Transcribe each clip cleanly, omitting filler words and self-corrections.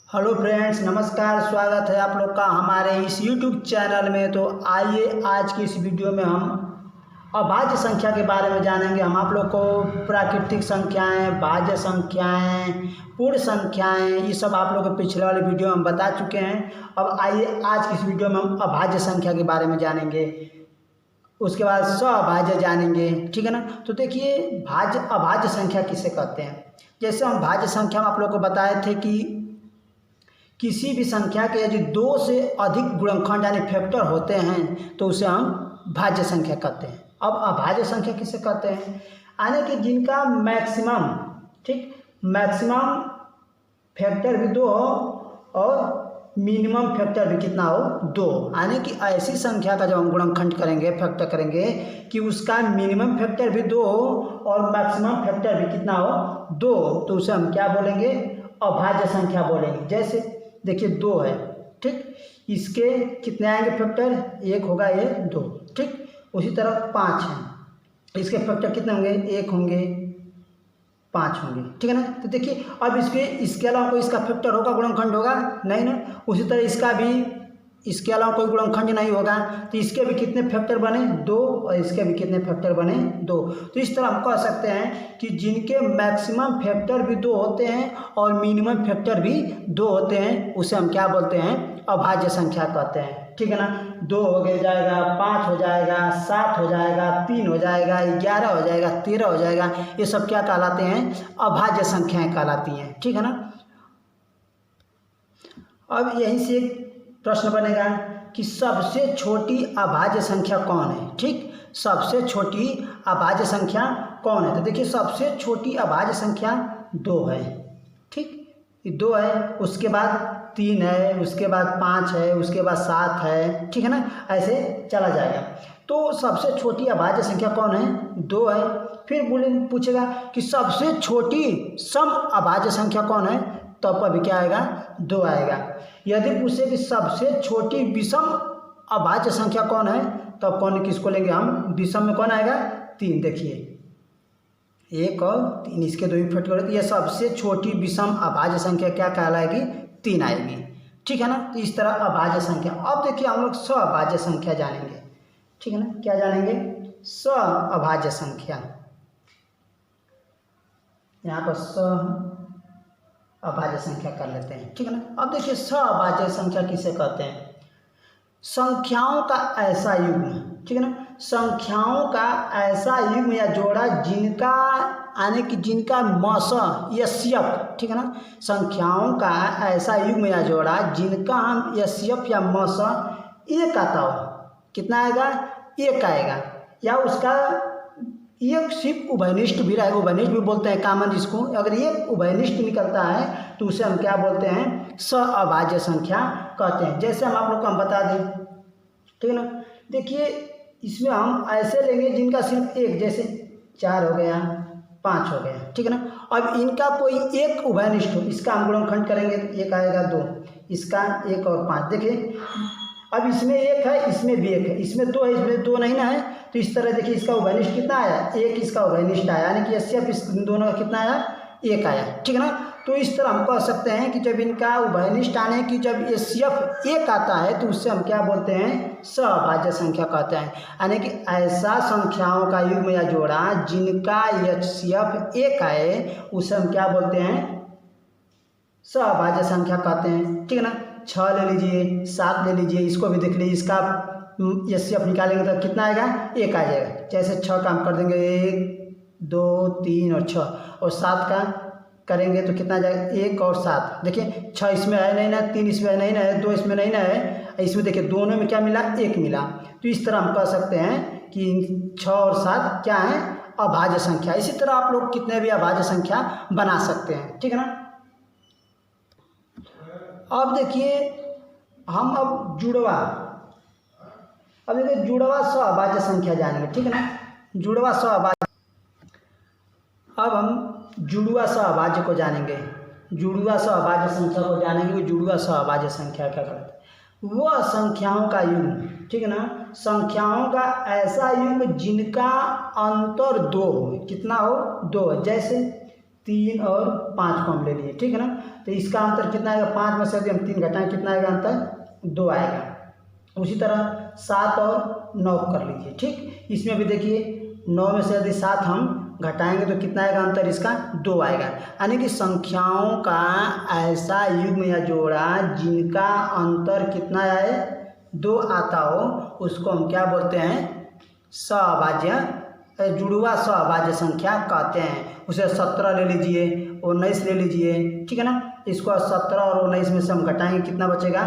Hello friends, नमस्कार। स्वागत है आप लोग का हमारे इस यूट्यूब चैनल में। तो आइए आज की इस वीडियो में हम अभाज्य संख्या के बारे में जानेंगे। हम आप लोग को प्राकृतिक संख्याएं, भाज्य संख्याएं, पूर्ण संख्याएं, ये सब आप लोग को पिछले वाले वीडियो में हम बता चुके हैं। अब आइए आज की इस वीडियो में हम अभाज्य संख्या के बारे में जानेंगे, उसके बाद सअभाज्य जानेंगे, ठीक है ना। तो देखिए, भाज्य अभाज्य संख्या किसे कहते हैं। जैसे हम भाज्य संख्या में आप लोग को बताए थे कि किसी भी संख्या के यदि दो से अधिक गुणनखंड यानी फैक्टर होते हैं तो उसे हम भाज्य संख्या कहते हैं। अब अभाज्य संख्या किसे कहते हैं, यानी कि जिनका मैक्सिमम, ठीक, मैक्सिमम फैक्टर भी दो हो और मिनिमम फैक्टर भी कितना हो, दो। यानी कि ऐसी संख्या का जब हम गुणनखंड करेंगे, फैक्टर करेंगे कि उसका मिनिमम फैक्टर भी दो हो और मैक्सिमम फैक्टर भी कितना हो, दो, तो उसे हम क्या बोलेंगे, अभाज्य संख्या बोलेंगे। जैसे देखिए, दो है, ठीक, इसके कितने आएंगे फैक्टर, एक होगा, ये दो, ठीक। उसी तरह पाँच है, इसके फैक्टर कितने होंगे, एक होंगे, पाँच होंगे, ठीक है ना। तो देखिए, अब इसके अलावा कोई इसका फैक्टर होगा, गुणनखंड होगा नहीं ना। उसी तरह इसका भी, इसके अलावा कोई गुणनखंड नहीं होगा, तो इसके भी कितने फैक्टर बने, दो, और इसके भी कितने फैक्टर बने, दो। तो इस तरह हम कह सकते हैं कि जिनके मैक्सिमम फैक्टर भी दो होते हैं और मिनिमम फैक्टर भी दो होते हैं, उसे हम क्या बोलते हैं, अभाज्य संख्या कहते हैं, ठीक है ना। दो हो गया जाएगा, पाँच हो जाएगा, सात हो जाएगा, तीन हो जाएगा, 11 हो जाएगा, 13 हो जाएगा, ये सब क्या कहलाते हैं, अभाज्य संख्याएं कहलाती हैं, ठीक है ना। अब यहीं से एक प्रश्न बनेगा कि सबसे छोटी अभाज्य संख्या कौन है, ठीक, सबसे छोटी अभाज्य संख्या कौन है। तो देखिए, सबसे छोटी अभाज्य संख्या दो है, ठीक, ये दो है, उसके बाद तीन है, उसके बाद पाँच है, उसके बाद सात है, ठीक है ना, ऐसे चला जाएगा। तो सबसे छोटी अभाज्य संख्या कौन है, दो है। फिर पूछेगा कि सबसे छोटी सम अभाज्य संख्या कौन है, तो आपका भी क्या आएगा, दो आएगा। यदि पूछे कि सबसे छोटी विषम अभाज्य संख्या कौन है, तो कौन, किसको लेंगे हम, विषम में कौन आएगा, तीन। देखिए, एक और तीन, इसके दो ही फैक्टर, तो यह सबसे छोटी विषम अभाज्य संख्या क्या कहलाएगी, तीन आएगी, ठीक है ना। तो इस तरह अभाज्य संख्या। अब देखिए, हम लोग सअभाज्य संख्या जानेंगे, ठीक है ना। क्या जानेंगे, सअभाज्य संख्या। यहाँ पर अभाज्य संख्या कर लेते हैं, ठीक है ना। अब देखिए, सअभाज्य संख्या किसे कहते हैं, संख्याओं का ऐसा युग्म, ठीक है ना, संख्याओं का ऐसा युग्म या जोड़ा जिनका, यानी कि जिनका मस यस्यफ, ठीक है ना, संख्याओं का ऐसा युग्म या जोड़ा जिनका हम यस्यफ या मस एक आता हो, कितना आएगा, एक आएगा, या उसका एक सिर्फ उभयनिष्ठ भी रहेगा, उभयनिष्ठ भी बोलते हैं कॉमन जिसको, अगर ये उभयनिष्ठ निकलता है तो उसे हम क्या बोलते हैं, सअभाज्य संख्या कहते हैं। जैसे हम आप लोग को हम बता दें, ठीक है ना। देखिए, इसमें हम ऐसे लेंगे जिनका सिर्फ एक, जैसे चार हो गया, पाँच हो गया, ठीक है ना। अब इनका कोई एक उभयनिष्ठ हो, इसका हम गुणनखंड करेंगे तो एक आएगा, दो, इसका एक और पाँच। देखिए, अब इसमें एक है, इसमें भी एक है, इसमें दो है, इसमें दो नहीं ना है, तो इस तरह देखिए, इसका उभयनिष्ठ कितना आया, एक, इसका उभयनिष्ठ आया, यानी कि यस्यफ इस दोनों का कितना आया, एक आया, ठीक है ना। तो इस तरह हम कह सकते हैं कि जब इनका उभयनिष्ठ आने की, जब यस्यफ एक आता है तो उससे हम क्या बोलते हैं, सअभाज्य संख्या कहते हैं। यानी कि ऐसा संख्याओं का युग्म या जोड़ा जिनका यस्यफ एक आए, उसे हम क्या बोलते हैं, सअभाज्य संख्या कहते हैं, ठीक है ना। 6 ले लीजिए, 7 ले लीजिए, इसको भी देख लीजिए, इसका यस्यफ निकालेंगे तो कितना आएगा, एक आ जाएगा। जैसे 6 का हम कर देंगे 1 2 3 और 6, और 7 का करेंगे तो कितना जाएगा, 1 और 7। देखिए, 6 इसमें है नहीं ना, 3 इसमें है नहीं ना है, 2 इसमें नहीं ना है, इसमें देखिए दोनों में क्या मिला, एक मिला। तो इस तरह हम कह सकते हैं कि 6 और 7 क्या है, अभाज्य संख्या। इसी तरह आप लोग कितने भी अभाज्य संख्या बना सकते हैं, ठीक है ना। अब देखिए, हम अब जुड़वा, अब देखिए जुड़वा सअभाज्य संख्या जानेंगे, ठीक है ना, जुड़वा सअभाज्य। अब हम जुड़वा सअभाज्य को जानेंगे, जुड़वा सअभाज्य संख्या को जानेंगे कि जुड़वा सअभाज्य संख्या क्या करते हैं। वह संख्याओं का युग्म, ठीक है ना, संख्याओं का ऐसा युग्म जिनका अंतर दो हो, कितना हो, दो। जैसे 3 और 5 को हम ले लिए, ठीक है ना। तो इसका अंतर कितना आएगा, 5 में से यदि हम 3 घटाएं कितना आएगा अंतर, 2 आएगा। उसी तरह 7 और 9 कर लीजिए, ठीक। इसमें भी देखिए 9 में से यदि 7 हम घटाएंगे तो कितना आएगा अंतर, इसका 2 आएगा। यानी कि संख्याओं का ऐसा युग्म या जोड़ा जिनका अंतर कितना आए, 2 आता हो, उसको हम क्या बोलते हैं, सहअभाज्य जुड़वा सहअभाज्य संख्या कहते हैं। उसे 17 ले लीजिए, 19 ले लीजिए, ठीक है ना। इसको 17 और 19 में से हम घटाएंगे कितना बचेगा,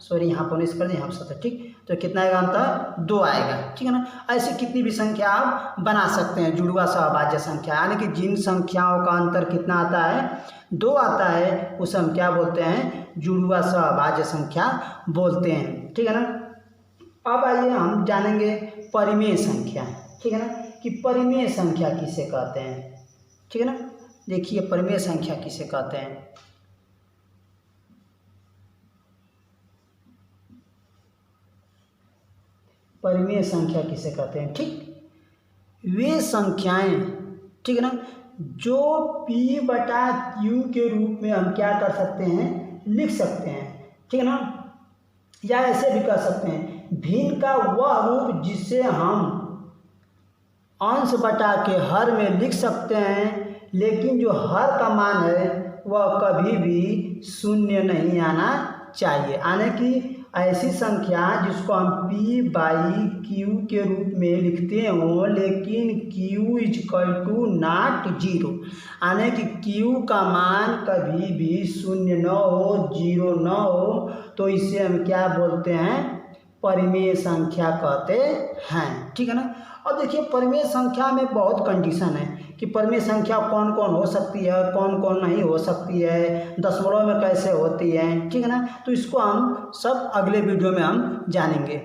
सॉरी यहाँ पर 19 कर दें, यहाँ 17, ठीक। तो कितना आएगा अंतर, 2 आएगा, ठीक है ना। ऐसी कितनी भी संख्या आप बना सकते हैं जुड़वा सहअभाज्य संख्या, यानी कि जिन संख्याओं का अंतर कितना आता है, 2 आता है, उसे हम क्या बोलते हैं, जुड़वा सहअभाज्य संख्या बोलते हैं, ठीक है ना। अब आइए हम जानेंगे परिमेय संख्या, ठीक है ना, कि परिमेय संख्या किसे कहते हैं, ठीक है ना। देखिए परिमेय संख्या किसे कहते हैं। परिमेय संख्या किसे कहते हैं, ठीक। वे संख्याएं, ठीक है ना, जो P/Q के रूप में हम क्या कर सकते हैं, लिख सकते हैं, ठीक है ना। या ऐसे भी कर सकते हैं, भिन्न का वह रूप जिसे हम अंश बटा के हर में लिख सकते हैं, लेकिन जो हर का मान है वह कभी भी शून्य नहीं आना चाहिए। यानी कि ऐसी संख्या जिसको हम P/Q के रूप में लिखते हों, लेकिन Q = नॉट 0, यानी कि Q का मान कभी भी शून्य न हो, 0 न हो, तो इसे हम क्या बोलते हैं, परिमेय संख्या कहते हैं, ठीक है ना। और देखिए परिमेय संख्या में बहुत कंडीशन है कि परिमेय संख्या कौन कौन हो सकती है और कौन कौन नहीं हो सकती है, दशमलव में कैसे होती है, ठीक है ना। तो इसको हम सब अगले वीडियो में हम जानेंगे।